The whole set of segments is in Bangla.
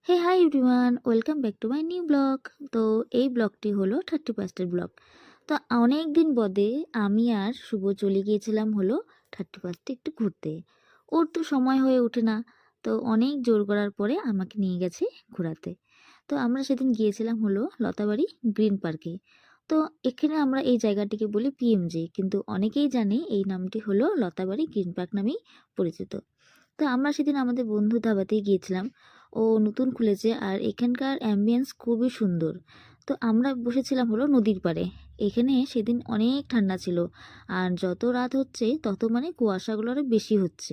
Hey hi everyone, welcome back to my new blog. তো এই ব্লগটি হলো 31st ব্লগ। তো অনেক দিন বাদে আমি আর শুভ চলে গিয়েছিলাম হলো 31st একটু ঘুরতে। ওর তো সময় হয়ে ওঠে না, তো অনেক জোর করার পরে আমাকে নিয়ে গেছে ঘোরাতে। তো আমরা সেদিন গিয়েছিলাম হলো লতাবাড়ি গ্রিন পার্কে। তো এখানে আমরা এই জায়গাটিকে বলি পিএমজে, কিন্তু অনেকেই জানে এই নামটি হলো লতাবাড়ি গ্রিন পার্ক নামেই পরিচিত। তো আমরা সেদিন আমাদের বন্ধু ধাবাতেই গিয়েছিলাম। ও নতুন খুলেছে আর এখানকার অ্যাম্বিয়েন্স খুবই সুন্দর। তো আমরা বসেছিলাম হলো নদীর পাড়ে। এখানে সেদিন অনেক ঠান্ডা ছিল, আর যত রাত হচ্ছে তত মানে কুয়াশাগুলো আরও বেশি হচ্ছে।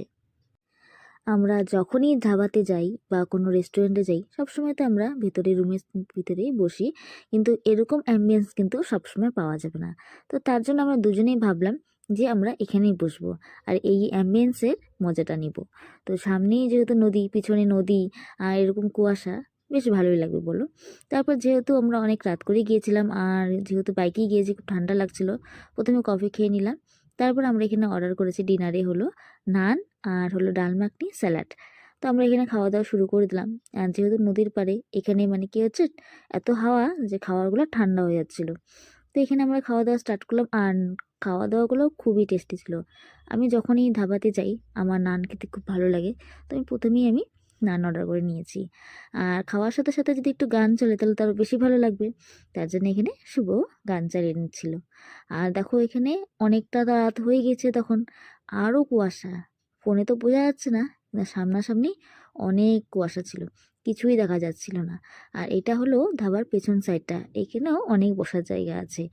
আমরা যখনই ধাবাতে যাই বা কোনো রেস্টুরেন্টে যাই, সবসময় তো আমরা ভেতরে রুমের ভিতরেই বসি, কিন্তু এরকম অ্যাম্বিয়েন্স কিন্তু সবসময় পাওয়া যাবে না। তো তার জন্য আমরা দুজনেই ভাবলাম যে আমরা এখানেই বসবো আর এই অ্যাম্বিয়েন্সের মজাটা নিব। তো সামনেই যেহেতু নদী, পিছনে নদী আর এরকম কুয়াশা, বেশ ভালোই লাগবে বলো। তারপর যেহেতু আমরা অনেক রাত করে গিয়েছিলাম আর যেহেতু বাইকেই গিয়েছি, খুব ঠান্ডা লাগছিল, প্রথমে কফি খেয়ে নিলাম। তারপর আমরা এখানে অর্ডার করেছি ডিনারে হলো নান আর হলো ডাল মাখনি, স্যালাড। তো আমরা এখানে খাওয়া দাওয়া শুরু করে দিলাম। আর যেহেতু নদীর পাড়ে, এখানে মানে কি হচ্ছে, এত হাওয়া যে খাবারগুলো ঠান্ডা হয়ে যাচ্ছিল। তো এখানে আমরা খাওয়া দাওয়া স্টার্ট করলাম, আর খাওয়া দাওয়াগুলো খুবই টেস্টি ছিল। আমি যখনই ধাবাতে যাই, আমার নান খেতে খুব ভালো লাগে। তো আমি প্রথমেই নান অর্ডার করে নিয়েছি। আর খাওয়ার সাথে সাথে যদি একটু গান চলে তাহলে তো আরও বেশি ভালো লাগবে। তার জন্য এখানে শুভ গান চালিয়ে নিচ্ছিল। আর দেখো এখানে অনেকটা রাত হয়ে গেছে তখন, আরও কুয়াশা। ফোনে তো বোঝা যাচ্ছে না, কিন্তু সামনাসামনি অনেক কুয়াশা ছিল, কিছুই দেখা যাচ্ছিল না। আর এটা হলো ধাবার পেছন সাইডটা, এখানেও অনেক বসার জায়গা আছে।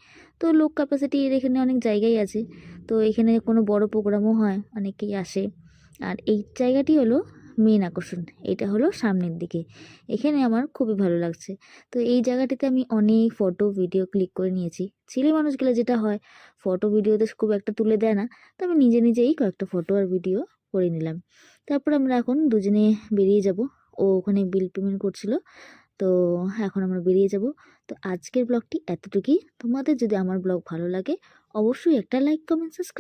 তো লোক ক্যাপাসিটির এখানে অনেক জায়গাই আছে। তো এখানে কোনো বড় প্রোগ্রামও হয়, অনেকেই আসে। আর এই জায়গাটি হলো মেন আকর্ষণ, এটা হলো সামনের দিকে। এখানে আমার খুবই ভালো লাগছে। তো এই জায়গাটিতে আমি অনেক ফটো ভিডিও ক্লিক করে নিয়েছি। ছেলে মানুষগুলো যেটা হয়, ফটো ভিডিওতে খুব একটা তুলে দেয় না। তো আমি নিজে নিজেই কয়েকটা ফটো আর ভিডিও করে নিলাম। তারপর আমরা এখন দুজনে বেরিয়ে যাব। ও ওখানে বিল পেমেন্ট করছিল। তো এখন আমরা বেরিয়ে যাব। তো আজকের ব্লগটি এতটুকুই। তোমাদের যদি আমার ব্লগ ভালো লাগে, অবশ্যই একটা লাইক, কমেন্ট, সাবস্ক্রাইব